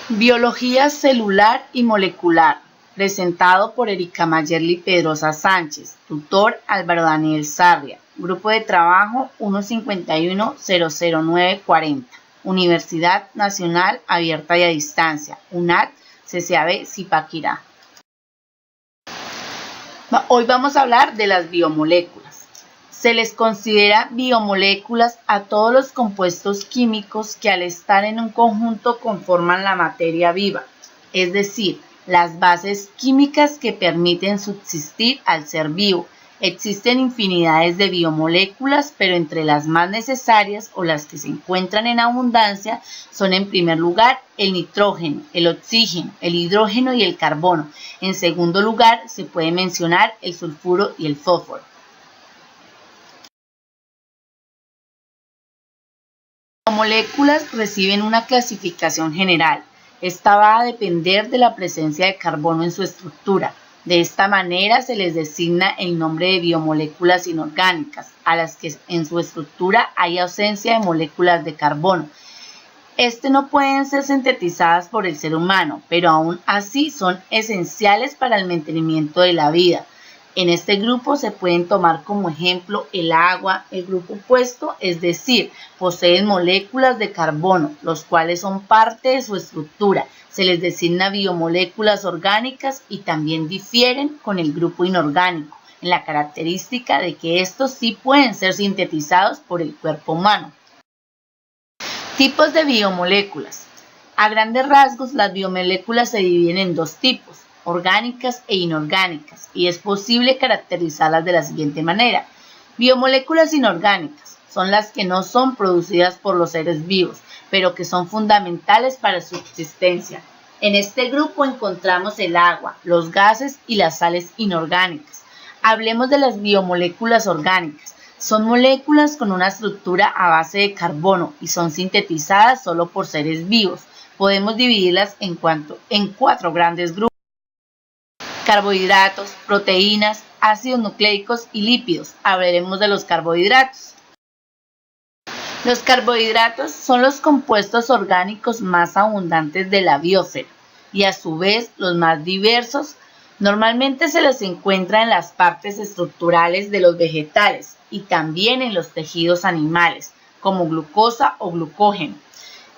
Biología celular y molecular, presentado por Erika Mayerly Pedrosa Sánchez, tutor Álvaro Daniel Sarria, Grupo de Trabajo 151-00940, Universidad Nacional Abierta y a Distancia, UNAD, CCAB Zipaquirá. Hoy vamos a hablar de las biomoléculas. Se les considera biomoléculas a todos los compuestos químicos que al estar en un conjunto conforman la materia viva, es decir, las bases químicas que permiten subsistir al ser vivo. Existen infinidades de biomoléculas, pero entre las más necesarias o las que se encuentran en abundancia son en primer lugar el nitrógeno, el oxígeno, el hidrógeno y el carbono. En segundo lugar se puede mencionar el sulfuro y el fósforo. Las biomoléculas reciben una clasificación general. Esta va a depender de la presencia de carbono en su estructura. De esta manera se les designa el nombre de biomoléculas inorgánicas, a las que en su estructura hay ausencia de moléculas de carbono. No pueden ser sintetizadas por el ser humano, pero aún así son esenciales para el mantenimiento de la vida. En este grupo se pueden tomar como ejemplo el agua, el grupo opuesto, es decir, poseen moléculas de carbono, los cuales son parte de su estructura. Se les designa biomoléculas orgánicas y también difieren con el grupo inorgánico, en la característica de que estos sí pueden ser sintetizados por el cuerpo humano. Tipos de biomoléculas. A grandes rasgos, las biomoléculas se dividen en dos tipos, orgánicas e inorgánicas, y es posible caracterizarlas de la siguiente manera. Biomoléculas inorgánicas son las que no son producidas por los seres vivos, pero que son fundamentales para su existencia. En este grupo encontramos el agua, los gases y las sales inorgánicas. Hablemos de las biomoléculas orgánicas. Son moléculas con una estructura a base de carbono y son sintetizadas solo por seres vivos. Podemos dividirlas en cuatro grandes grupos: carbohidratos, proteínas, ácidos nucleicos y lípidos. Hablaremos de los carbohidratos. Los carbohidratos son los compuestos orgánicos más abundantes de la biosfera y a su vez los más diversos. Normalmente se los encuentra en las partes estructurales de los vegetales y también en los tejidos animales, como glucosa o glucógeno.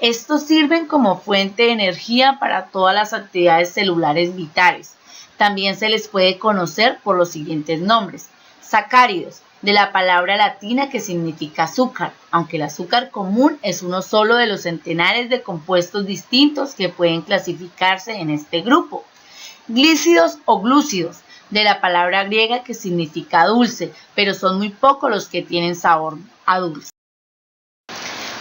Estos sirven como fuente de energía para todas las actividades celulares vitales. También se les puede conocer por los siguientes nombres: sacáridos, de la palabra latina que significa azúcar, aunque el azúcar común es uno solo de los centenares de compuestos distintos que pueden clasificarse en este grupo. Glícidos o glúcidos, de la palabra griega que significa dulce, pero son muy pocos los que tienen sabor a dulce.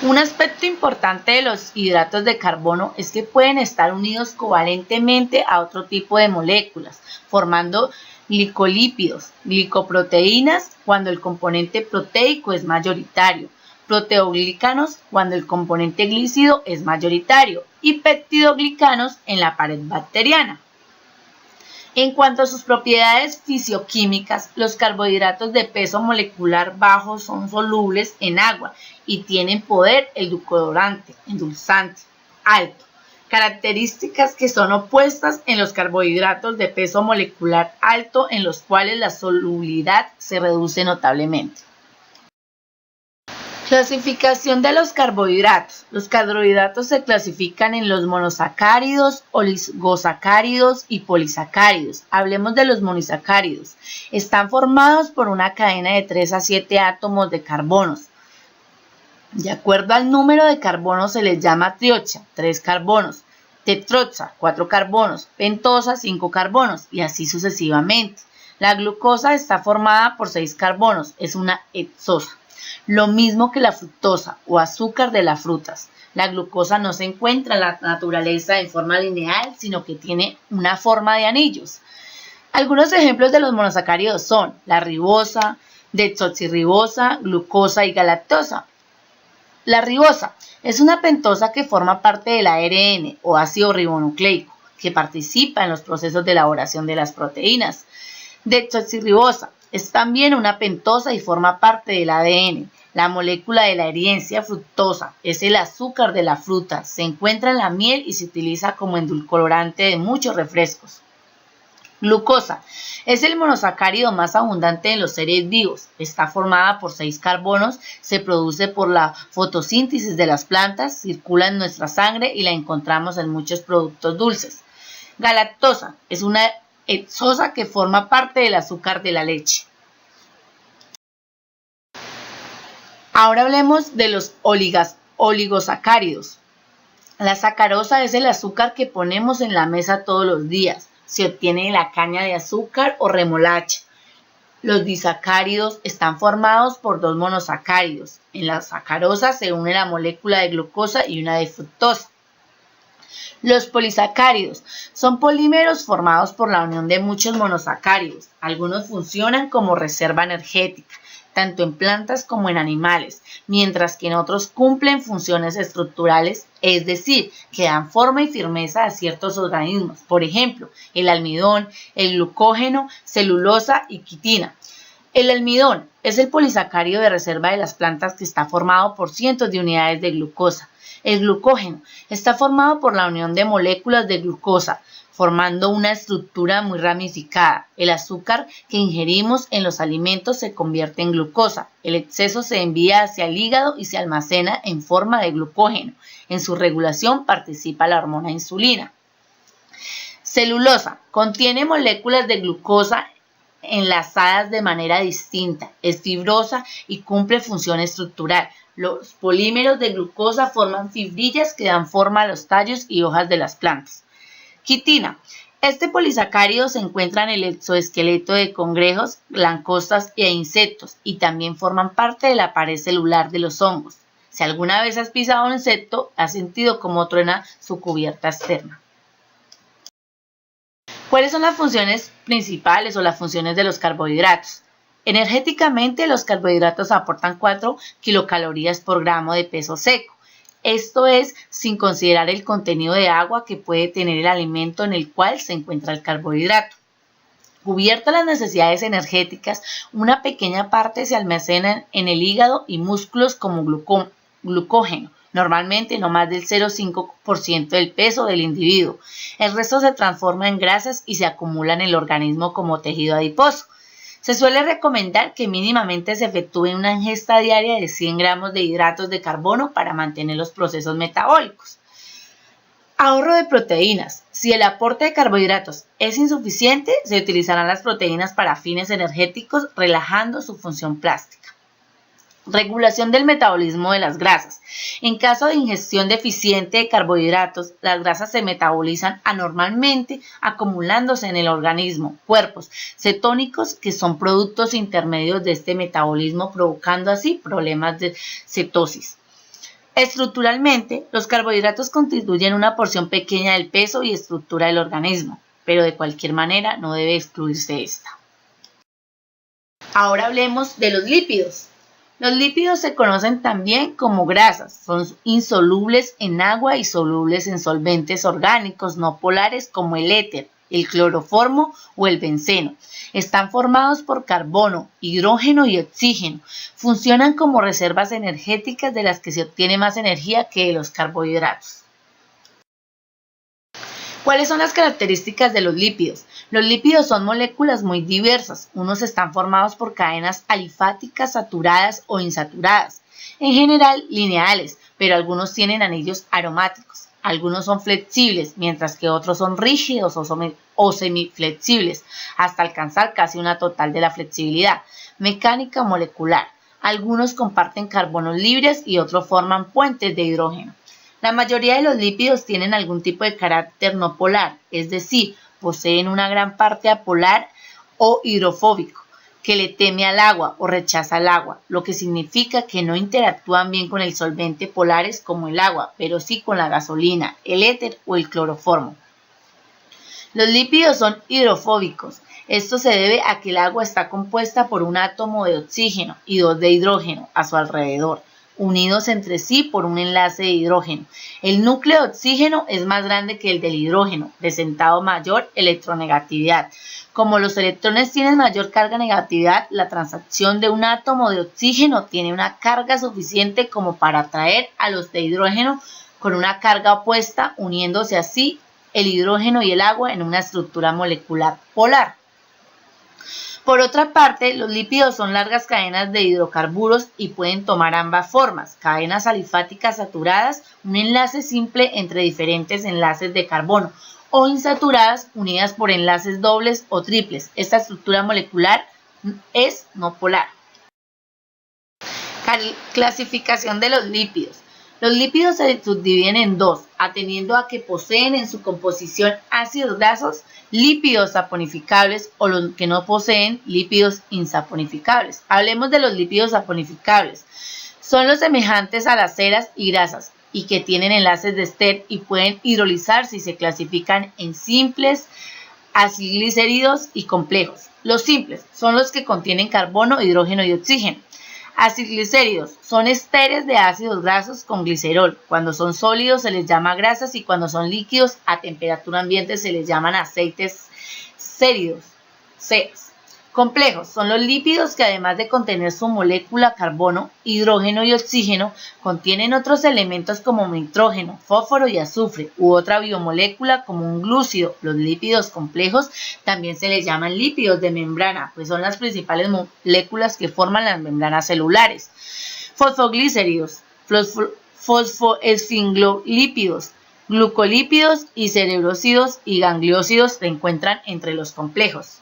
Un aspecto importante de los hidratos de carbono es que pueden estar unidos covalentemente a otro tipo de moléculas, formando glicolípidos, glicoproteínas cuando el componente proteico es mayoritario, proteoglicanos cuando el componente glícido es mayoritario y peptidoglicanos en la pared bacteriana. En cuanto a sus propiedades fisioquímicas, los carbohidratos de peso molecular bajo son solubles en agua y tienen poder edulcorante, endulzante, alto, características que son opuestas en los carbohidratos de peso molecular alto, en los cuales la solubilidad se reduce notablemente. Clasificación de los carbohidratos. Los carbohidratos se clasifican en los monosacáridos, oligosacáridos y polisacáridos. Hablemos de los monosacáridos. Están formados por una cadena de 3 a 7 átomos de carbonos. De acuerdo al número de carbonos se les llama trioxa, 3 carbonos, tetroxa, 4 carbonos, pentosa, 5 carbonos y así sucesivamente. La glucosa está formada por 6 carbonos, es una hexosa. Lo mismo que la fructosa o azúcar de las frutas. La glucosa no se encuentra en la naturaleza en forma lineal, sino que tiene una forma de anillos. Algunos ejemplos de los monosacáridos son la ribosa, desoxirribosa, glucosa y galactosa. La ribosa es una pentosa que forma parte del ARN o ácido ribonucleico, que participa en los procesos de elaboración de las proteínas. Desoxirribosa es también una pentosa y forma parte del ADN. La molécula de la herencia fructosa es el azúcar de la fruta, se encuentra en la miel y se utiliza como endulcorante de muchos refrescos. Glucosa es el monosacárido más abundante en los seres vivos. Está formada por 6 carbonos, se produce por la fotosíntesis de las plantas, circula en nuestra sangre y la encontramos en muchos productos dulces. Galactosa es una hexosa que forma parte del azúcar de la leche. Ahora hablemos de los oligosacáridos. La sacarosa es el azúcar que ponemos en la mesa todos los días. Se obtiene de la caña de azúcar o remolacha. Los disacáridos están formados por 2 monosacáridos. En la sacarosa se une la molécula de glucosa y una de fructosa. Los polisacáridos son polímeros formados por la unión de muchos monosacáridos. Algunos funcionan como reserva energética, tanto en plantas como en animales, mientras que en otros cumplen funciones estructurales, es decir, que dan forma y firmeza a ciertos organismos, por ejemplo, el almidón, el glucógeno, celulosa y quitina. El almidón es el polisacárido de reserva de las plantas que está formado por cientos de unidades de glucosa. El glucógeno está formado por la unión de moléculas de glucosa, formando una estructura muy ramificada. El azúcar que ingerimos en los alimentos se convierte en glucosa. El exceso se envía hacia el hígado y se almacena en forma de glucógeno. En su regulación participa la hormona insulina. Celulosa contiene moléculas de glucosa enlazadas de manera distinta, es fibrosa y cumple función estructural. Los polímeros de glucosa forman fibrillas que dan forma a los tallos y hojas de las plantas. Quitina. Este polisacárido se encuentra en el exoesqueleto de cangrejos, langostas e insectos y también forman parte de la pared celular de los hongos. Si alguna vez has pisado un insecto, has sentido cómo truena su cubierta externa. ¿Cuáles son las funciones principales o las funciones de los carbohidratos? Energéticamente, los carbohidratos aportan 4 kilocalorías por gramo de peso seco. Esto es sin considerar el contenido de agua que puede tener el alimento en el cual se encuentra el carbohidrato. Cubiertas las necesidades energéticas, una pequeña parte se almacena en el hígado y músculos como glucógeno, normalmente no más del 0,5% del peso del individuo. El resto se transforma en grasas y se acumula en el organismo como tejido adiposo. Se suele recomendar que mínimamente se efectúe una ingesta diaria de 100 gramos de hidratos de carbono para mantener los procesos metabólicos. Ahorro de proteínas. Si el aporte de carbohidratos es insuficiente, se utilizarán las proteínas para fines energéticos, relajando su función plástica. Regulación del metabolismo de las grasas. En caso de ingestión deficiente de carbohidratos, las grasas se metabolizan anormalmente, acumulándose en el organismo. Cuerpos cetónicos que son productos intermedios de este metabolismo, provocando así problemas de cetosis. Estructuralmente, los carbohidratos constituyen una porción pequeña del peso y estructura del organismo, pero de cualquier manera no debe excluirse esta. Ahora hablemos de los lípidos. Los lípidos se conocen también como grasas, son insolubles en agua y solubles en solventes orgánicos no polares como el éter, el cloroformo o el benceno. Están formados por carbono, hidrógeno y oxígeno. Funcionan como reservas energéticas de las que se obtiene más energía que de los carbohidratos. ¿Cuáles son las características de los lípidos? Los lípidos son moléculas muy diversas. Unos están formados por cadenas alifáticas saturadas o insaturadas, en general lineales, pero algunos tienen anillos aromáticos. Algunos son flexibles, mientras que otros son rígidos o semiflexibles, hasta alcanzar casi una total de la flexibilidad mecánica molecular. Algunos comparten carbonos libres y otros forman puentes de hidrógeno. La mayoría de los lípidos tienen algún tipo de carácter no polar, es decir, poseen una gran parte apolar o hidrofóbico, que le teme al agua o rechaza el agua, lo que significa que no interactúan bien con el solvente polares como el agua, pero sí con la gasolina, el éter o el cloroformo. Los lípidos son hidrofóbicos. Esto se debe a que el agua está compuesta por un átomo de oxígeno y 2 de hidrógeno a su alrededor, unidos entre sí por un enlace de hidrógeno. El núcleo de oxígeno es más grande que el del hidrógeno, presentando mayor electronegatividad. Como los electrones tienen mayor carga negatividad, la transacción de un átomo de oxígeno tiene una carga suficiente como para atraer a los de hidrógeno con una carga opuesta, uniéndose así el hidrógeno y el agua en una estructura molecular polar. Por otra parte, los lípidos son largas cadenas de hidrocarburos y pueden tomar ambas formas, cadenas alifáticas saturadas, un enlace simple entre diferentes enlaces de carbono, o insaturadas unidas por enlaces dobles o triples. Esta estructura molecular es no polar. Clasificación de los lípidos. Los lípidos se subdividen en dos, atendiendo a que poseen en su composición ácidos grasos, lípidos saponificables, o los que no poseen lípidos insaponificables. Hablemos de los lípidos saponificables. Son los semejantes a las ceras y grasas y que tienen enlaces de ester y pueden hidrolizarse y se clasifican en simples, aciglicéridos y complejos. Los simples son los que contienen carbono, hidrógeno y oxígeno. Aciglicéridos son esteres de ácidos grasos con glicerol. Cuando son sólidos se les llama grasas y cuando son líquidos a temperatura ambiente se les llaman aceites séridos. Complejos son los lípidos que además de contener su molécula carbono, hidrógeno y oxígeno, contienen otros elementos como nitrógeno, fósforo y azufre, u otra biomolécula como un glúcido. Los lípidos complejos también se les llaman lípidos de membrana, pues son las principales moléculas que forman las membranas celulares. Fosfoglicéridos, fosfoesfingolípidos, glucolípidos y cerebrocidos y gangliósidos se encuentran entre los complejos.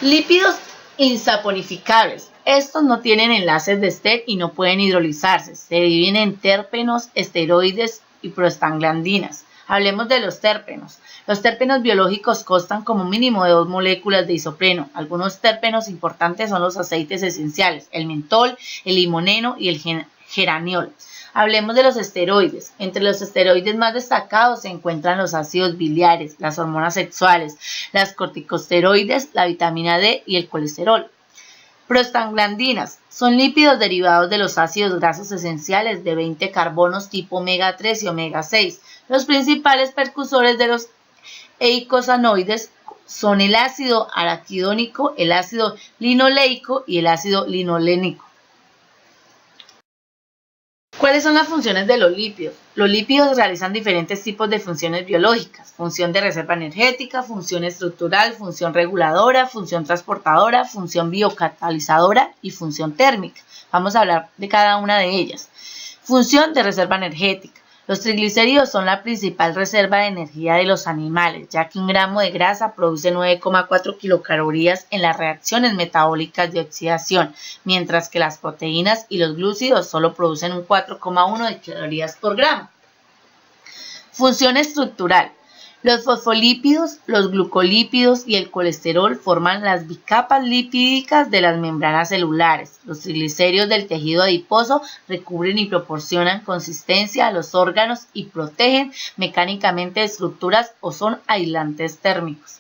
Lípidos insaponificables. Estos no tienen enlaces de ester y no pueden hidrolizarse. Se dividen en térpenos, esteroides y prostaglandinas. Hablemos de los térpenos. Los térpenos biológicos constan como mínimo de 2 moléculas de isopreno. Algunos térpenos importantes son los aceites esenciales, el mentol, el limoneno y el geraniol. Hablemos de los esteroides. Entre los esteroides más destacados se encuentran los ácidos biliares, las hormonas sexuales, las corticosteroides, la vitamina D y el colesterol. Prostaglandinas son lípidos derivados de los ácidos grasos esenciales de 20 carbonos tipo omega 3 y omega 6. Los principales precursores de los eicosanoides son el ácido araquidónico, el ácido linoleico y el ácido linolénico. ¿Cuáles son las funciones de los lípidos? Los lípidos realizan diferentes tipos de funciones biológicas: función de reserva energética, función estructural, función reguladora, función transportadora, función biocatalizadora y función térmica. Vamos a hablar de cada una de ellas. Función de reserva energética. Los triglicéridos son la principal reserva de energía de los animales, ya que un gramo de grasa produce 9,4 kilocalorías en las reacciones metabólicas de oxidación, mientras que las proteínas y los glúcidos solo producen un 4,1 de calorías por gramo. Función estructural. Los fosfolípidos, los glucolípidos y el colesterol forman las bicapas lipídicas de las membranas celulares. Los triglicéridos del tejido adiposo recubren y proporcionan consistencia a los órganos y protegen mecánicamente estructuras o son aislantes térmicos.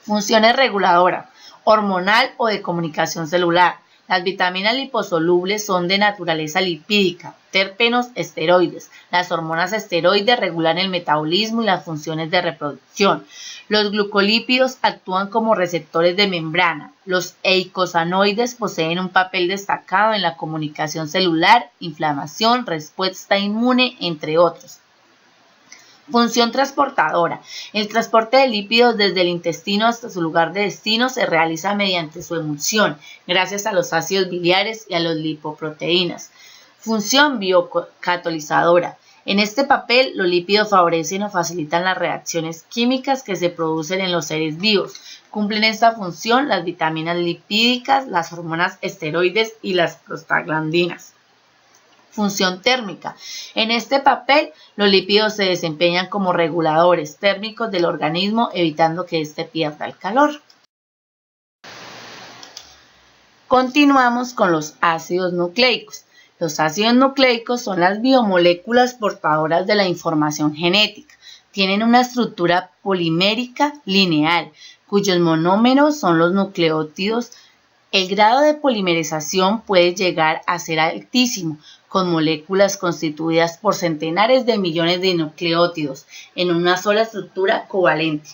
Funciones reguladoras, hormonal o de comunicación celular. Las vitaminas liposolubles son de naturaleza lipídica, terpenos, esteroides. Las hormonas esteroides regulan el metabolismo y las funciones de reproducción. Los glucolípidos actúan como receptores de membrana. Los eicosanoides poseen un papel destacado en la comunicación celular, inflamación, respuesta inmune, entre otros. Función transportadora. El transporte de lípidos desde el intestino hasta su lugar de destino se realiza mediante su emulsión, gracias a los ácidos biliares y a las lipoproteínas. Función biocatalizadora. En este papel, los lípidos favorecen o facilitan las reacciones químicas que se producen en los seres vivos. Cumplen esta función las vitaminas lipídicas, las hormonas esteroides y las prostaglandinas. Función térmica. En este papel, los lípidos se desempeñan como reguladores térmicos del organismo, evitando que éste pierda el calor. Continuamos con los ácidos nucleicos. Los ácidos nucleicos son las biomoléculas portadoras de la información genética. Tienen una estructura polimérica lineal, cuyos monómeros son los nucleótidos. El grado de polimerización puede llegar a ser altísimo, con moléculas constituidas por centenares de millones de nucleótidos en una sola estructura covalente.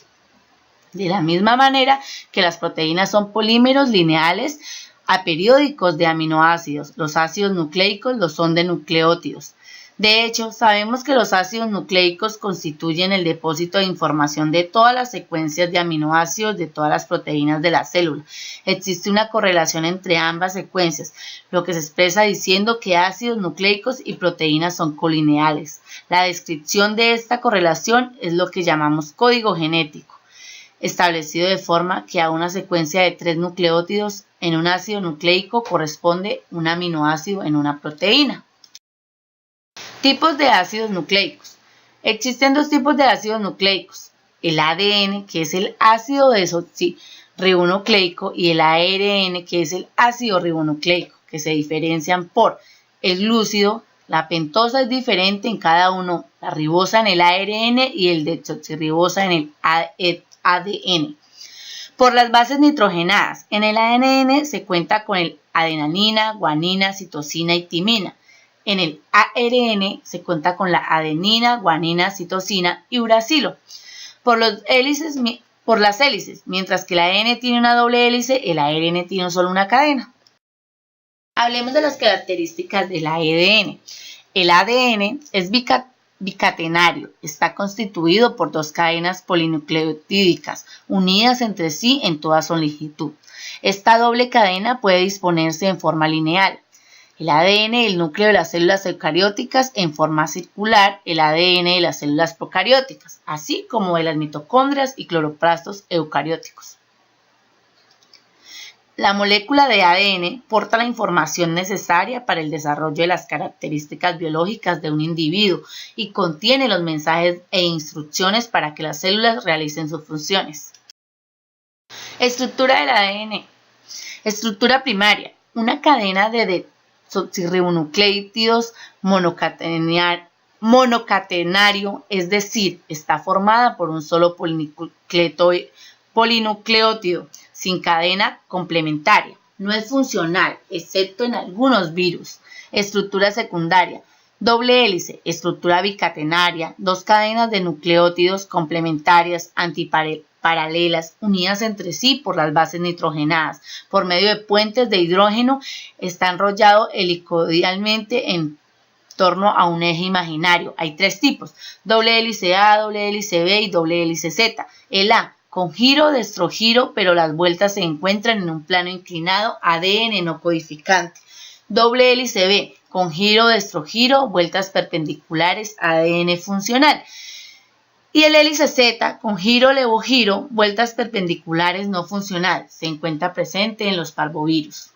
De la misma manera que las proteínas son polímeros lineales aperiódicos de aminoácidos, los ácidos nucleicos lo son de nucleótidos. De hecho, sabemos que los ácidos nucleicos constituyen el depósito de información de todas las secuencias de aminoácidos de todas las proteínas de la célula. Existe una correlación entre ambas secuencias, lo que se expresa diciendo que ácidos nucleicos y proteínas son colineales. La descripción de esta correlación es lo que llamamos código genético, establecido de forma que a una secuencia de 3 nucleótidos en un ácido nucleico corresponde un aminoácido en una proteína. Tipos de ácidos nucleicos. Existen 2 tipos de ácidos nucleicos, el ADN, que es el ácido desoxirribonucleico, y el ARN, que es el ácido ribonucleico, que se diferencian por el glúcido. La pentosa es diferente en cada uno, la ribosa en el ARN y el desoxirribosa en el ADN. Por las bases nitrogenadas, en el ADN se cuenta con el adenina, guanina, citosina y timina. En el ARN se cuenta con la adenina, guanina, citosina y uracilo. Por las hélices, mientras que el ADN tiene una doble hélice, el ARN tiene solo una cadena. Hablemos de las características del ADN. El ADN es bicatenario, está constituido por 2 cadenas polinucleotídicas unidas entre sí en toda su longitud. Esta doble cadena puede disponerse en forma lineal. El ADN del núcleo de las células eucarióticas en forma circular, el ADN de las células procarióticas, así como de las mitocondrias y cloroplastos eucarióticos. La molécula de ADN porta la información necesaria para el desarrollo de las características biológicas de un individuo y contiene los mensajes e instrucciones para que las células realicen sus funciones. Estructura del ADN. Estructura primaria. Una cadena de desoxirribonucleidos monocatenario, es decir, está formada por un solo polinucleótido sin cadena complementaria. No es funcional, excepto en algunos virus. Estructura secundaria. Doble hélice, estructura bicatenaria, 2 cadenas de nucleótidos complementarias antiparalelas unidas entre sí por las bases nitrogenadas. Por medio de puentes de hidrógeno está enrollado helicoidalmente en torno a un eje imaginario. Hay 3 tipos, doble hélice A, doble hélice B y doble hélice Z. El A, con giro, destrogiro, pero las vueltas se encuentran en un plano inclinado, ADN no codificante. Doble hélice B, con giro, destrogiro, vueltas perpendiculares, ADN funcional. Y el hélice Z, con giro, levogiro, vueltas perpendiculares no funcional, se encuentra presente en los parvovirus.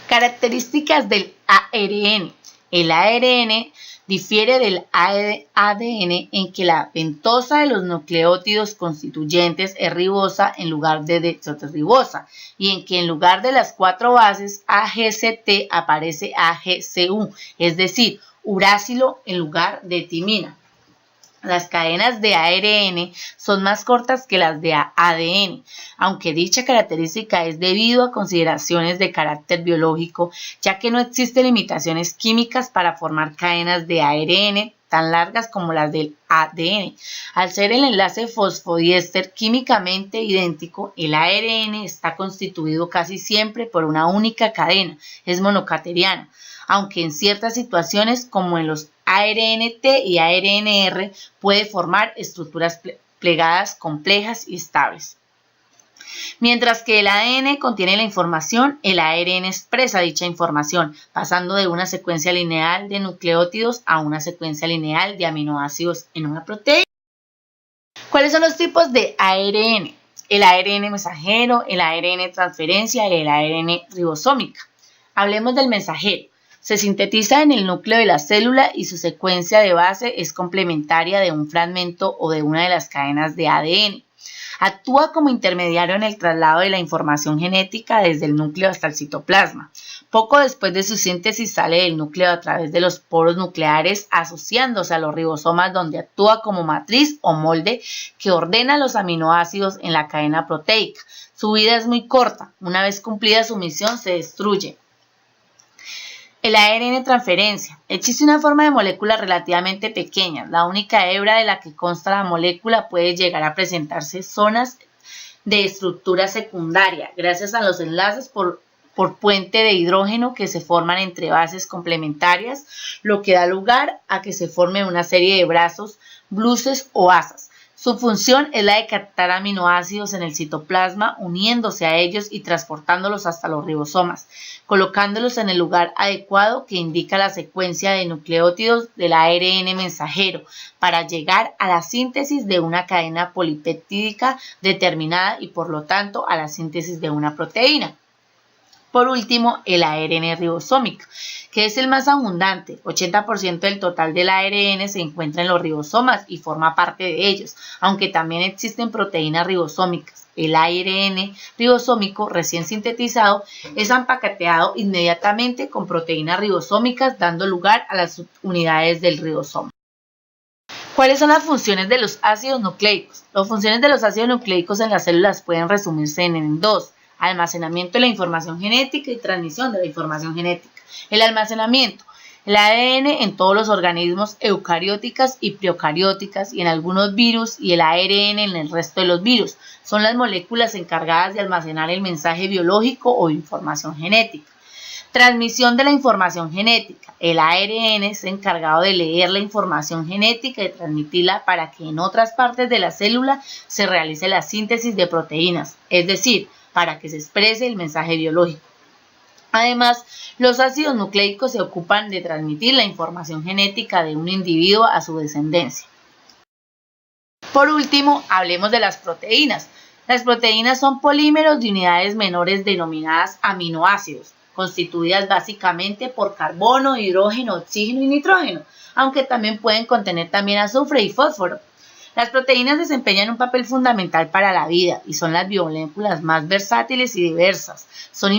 Características del ARN. El ARN difiere del ADN en que la pentosa de los nucleótidos constituyentes es ribosa en lugar de desoxirribosa y en que en lugar de las 4 bases AGCT aparece AGCU, es decir, uracilo en lugar de timina. Las cadenas de ARN son más cortas que las de ADN, aunque dicha característica es debido a consideraciones de carácter biológico, ya que no existen limitaciones químicas para formar cadenas de ARN tan largas como las del ADN. Al ser el enlace fosfodiéster químicamente idéntico, el ARN está constituido casi siempre por una única cadena, es monocateriana, aunque en ciertas situaciones como en los ARNT y ARNR puede formar estructuras plegadas complejas y estables. Mientras que el ADN contiene la información, el ARN expresa dicha información, pasando de una secuencia lineal de nucleótidos a una secuencia lineal de aminoácidos en una proteína. ¿Cuáles son los tipos de ARN? El ARN mensajero, el ARN transferencia y el ARN ribosómica. Hablemos del mensajero. Se sintetiza en el núcleo de la célula y su secuencia de base es complementaria de un fragmento o de una de las cadenas de ADN. Actúa como intermediario en el traslado de la información genética desde el núcleo hasta el citoplasma. Poco después de su síntesis sale del núcleo a través de los poros nucleares asociándose a los ribosomas donde actúa como matriz o molde que ordena los aminoácidos en la cadena proteica. Su vida es muy corta. Una vez cumplida su misión se destruye. El ARN transferencia. Existe una forma de molécula relativamente pequeña. La única hebra de la que consta la molécula puede llegar a presentarse zonas de estructura secundaria gracias a los enlaces por puente de hidrógeno que se forman entre bases complementarias, lo que da lugar a que se forme una serie de brazos, bucles o asas. Su función es la de captar aminoácidos en el citoplasma, uniéndose a ellos y transportándolos hasta los ribosomas, colocándolos en el lugar adecuado que indica la secuencia de nucleótidos del ARN mensajero para llegar a la síntesis de una cadena polipeptídica determinada y por lo tanto a la síntesis de una proteína. Por último, el ARN ribosómico, que es el más abundante. 80% del total del ARN se encuentra en los ribosomas y forma parte de ellos, aunque también existen proteínas ribosómicas. El ARN ribosómico recién sintetizado es empaquetado inmediatamente con proteínas ribosómicas, dando lugar a las subunidades del ribosoma. ¿Cuáles son las funciones de los ácidos nucleicos? Las funciones de los ácidos nucleicos en las células pueden resumirse en dos: almacenamiento de la información genética y transmisión de la información genética. El almacenamiento. El ADN en todos los organismos eucarióticas y procarióticas y en algunos virus y el ARN en el resto de los virus son las moléculas encargadas de almacenar el mensaje biológico o información genética. Transmisión de la información genética. El ARN es encargado de leer la información genética y transmitirla para que en otras partes de la célula se realice la síntesis de proteínas, es decir, para que se exprese el mensaje biológico. Además, los ácidos nucleicos se ocupan de transmitir la información genética de un individuo a su descendencia. Por último, hablemos de las proteínas. Las proteínas son polímeros de unidades menores denominadas aminoácidos, constituidas básicamente por carbono, hidrógeno, oxígeno y nitrógeno, aunque también pueden contener también azufre y fósforo. Las proteínas desempeñan un papel fundamental para la vida y son las biomoléculas más versátiles y diversas. Son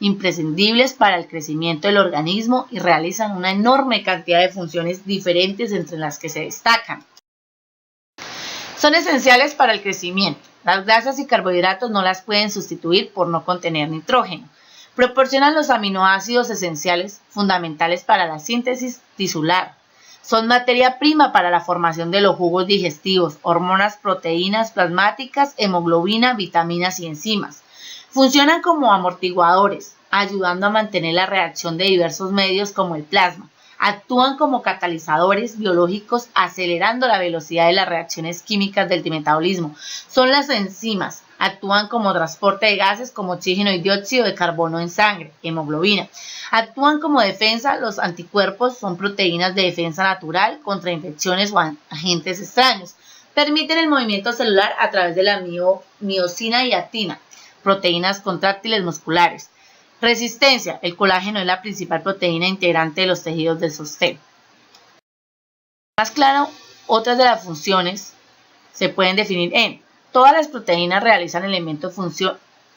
imprescindibles para el crecimiento del organismo y realizan una enorme cantidad de funciones diferentes entre las que se destacan. Son esenciales para el crecimiento. Las grasas y carbohidratos no las pueden sustituir por no contener nitrógeno. Proporcionan los aminoácidos esenciales fundamentales para la síntesis tisular. Son materia prima para la formación de los jugos digestivos, hormonas, proteínas plasmáticas, hemoglobina, vitaminas y enzimas. Funcionan como amortiguadores, ayudando a mantener la reacción de diversos medios como el plasma. Actúan como catalizadores biológicos, acelerando la velocidad de las reacciones químicas del metabolismo. Son las enzimas. Actúan como transporte de gases como oxígeno y dióxido de carbono en sangre, hemoglobina. Actúan como defensa. Los anticuerpos son proteínas de defensa natural contra infecciones o agentes extraños. Permiten el movimiento celular a través de la miosina y actina, proteínas contráctiles musculares. Resistencia. El colágeno es la principal proteína integrante de los tejidos del sostén. Más claro, otras de las funciones se pueden definir en: todas las proteínas realizan elementos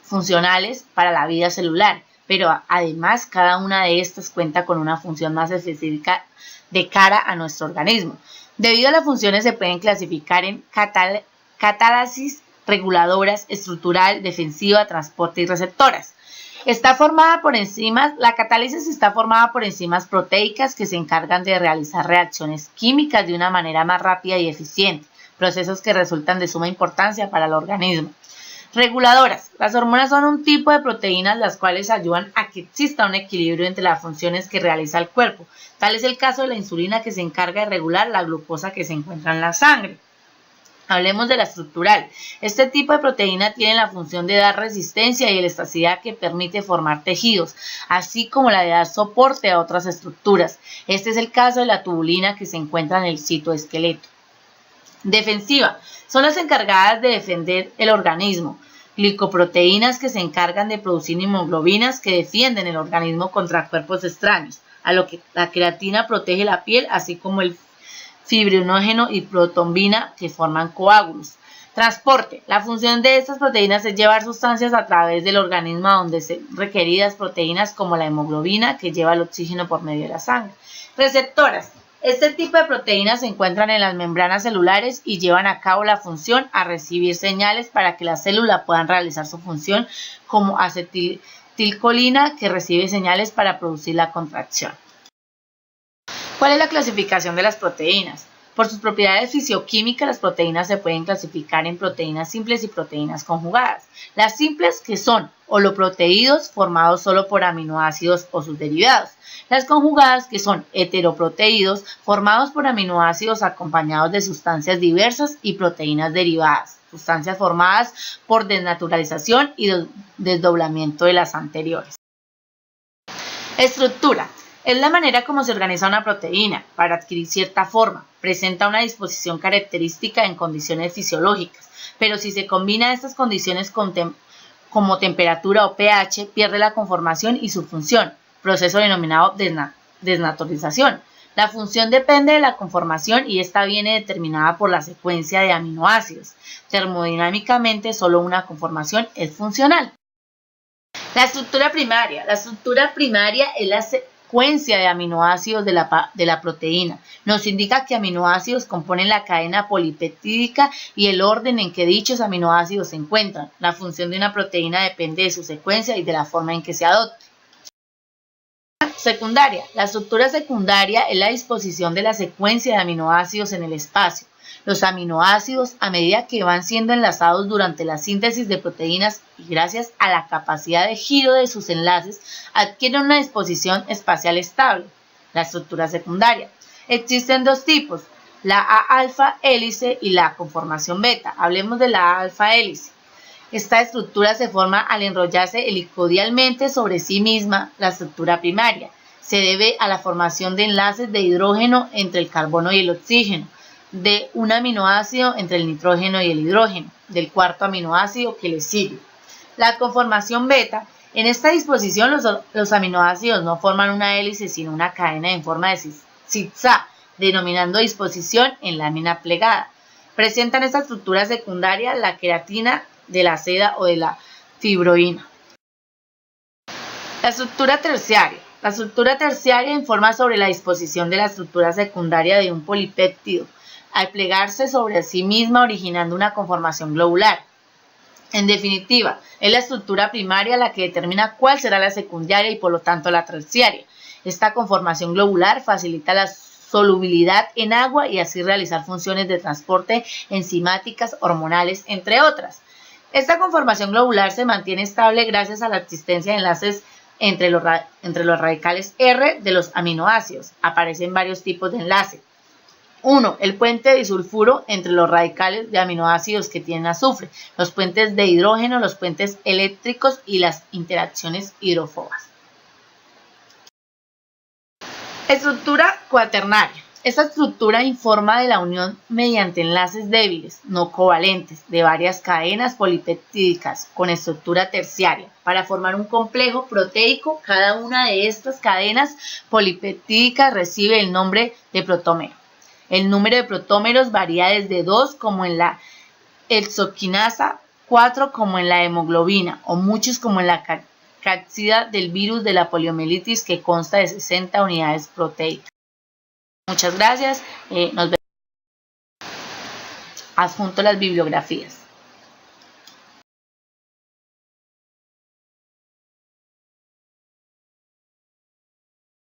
funcionales para la vida celular, pero además cada una de estas cuenta con una función más específica de cara a nuestro organismo. Debido a las funciones se pueden clasificar en catálisis, reguladoras, estructural, defensiva, transporte y receptoras. Está formada por enzimas. La catálisis está formada por enzimas proteicas que se encargan de realizar reacciones químicas de una manera más rápida y eficiente, procesos que resultan de suma importancia para el organismo. Reguladoras. Las hormonas son un tipo de proteínas las cuales ayudan a que exista un equilibrio entre las funciones que realiza el cuerpo. Tal es el caso de la insulina, que se encarga de regular la glucosa que se encuentra en la sangre. Hablemos de la estructural. Este tipo de proteína tiene la función de dar resistencia y elasticidad que permite formar tejidos, así como la de dar soporte a otras estructuras. Este es el caso de la tubulina, que se encuentra en el citoesqueleto. Defensiva. Son las encargadas de defender el organismo. Glicoproteínas, que se encargan de producir hemoglobinas que defienden el organismo contra cuerpos extraños. A lo que la queratina protege la piel, así como el fibrinógeno y protombina, que forman coágulos. Transporte. La función de estas proteínas es llevar sustancias a través del organismo a donde son requeridas proteínas como la hemoglobina, que lleva el oxígeno por medio de la sangre. Receptoras. Este tipo de proteínas se encuentran en las membranas celulares y llevan a cabo la función a recibir señales para que la célula pueda realizar su función como acetilcolina que recibe señales para producir la contracción. ¿Cuál es la clasificación de las proteínas? Por sus propiedades fisioquímicas, las proteínas se pueden clasificar en proteínas simples y proteínas conjugadas. Las simples, que son holoproteídos formados solo por aminoácidos o sus derivados. Las conjugadas, que son heteroproteídos formados por aminoácidos acompañados de sustancias diversas y proteínas derivadas, sustancias formadas por desnaturalización y desdoblamiento de las anteriores. Estructura. Es la manera como se organiza una proteína para adquirir cierta forma. Presenta una disposición característica en condiciones fisiológicas, pero si se combina estas condiciones como temperatura o pH, pierde la conformación y su función, proceso denominado desnaturalización. La función depende de la conformación y esta viene determinada por la secuencia de aminoácidos. Termodinámicamente, solo una conformación es funcional. La estructura primaria. La estructura primaria es la secuencia de aminoácidos de la proteína. Nos indica que aminoácidos componen la cadena polipeptídica y el orden en que dichos aminoácidos se encuentran. La función de una proteína depende de su secuencia y de la forma en que se adopte. Secundaria. La estructura secundaria es la disposición de la secuencia de aminoácidos en el espacio. Los aminoácidos, a medida que van siendo enlazados durante la síntesis de proteínas y gracias a la capacidad de giro de sus enlaces, adquieren una disposición espacial estable. La estructura secundaria. Existen dos tipos, la A-alfa hélice y la conformación beta. Hablemos de la A-alfa hélice. Esta estructura se forma al enrollarse helicodialmente sobre sí misma, la estructura primaria. Se debe a la formación de enlaces de hidrógeno entre el carbono y el oxígeno, de un aminoácido entre el nitrógeno y el hidrógeno, del cuarto aminoácido que le sigue. La conformación beta. En esta disposición los aminoácidos no forman una hélice sino una cadena en forma de zigzag, denominando disposición en lámina plegada. Presentan esta estructura secundaria la queratina de la seda o de la fibroína. La estructura terciaria. La estructura terciaria informa sobre la disposición de la estructura secundaria de un polipéptido al plegarse sobre sí misma originando una conformación globular. En definitiva, es la estructura primaria la que determina cuál será la secundaria y por lo tanto la terciaria. Esta conformación globular facilita la solubilidad en agua y así realizar funciones de transporte enzimáticas, hormonales, entre otras. Esta conformación globular se mantiene estable gracias a la existencia de enlaces entre los radicales R de los aminoácidos. Aparecen varios tipos de enlace. 1. El puente disulfuro entre los radicales de aminoácidos que tienen azufre, los puentes de hidrógeno, los puentes eléctricos y las interacciones hidrófobas. Estructura cuaternaria. Esta estructura informa de la unión mediante enlaces débiles, no covalentes, de varias cadenas polipeptídicas con estructura terciaria para formar un complejo proteico. Cada una de estas cadenas polipeptídicas recibe el nombre de protómero. El número de protómeros varía desde 2 como en la hexoquinasa, 4 como en la hemoglobina o muchos como en la cápsida del virus de la poliomielitis que consta de 60 unidades proteicas. Muchas gracias. Nos vemos. Adjunto las bibliografías.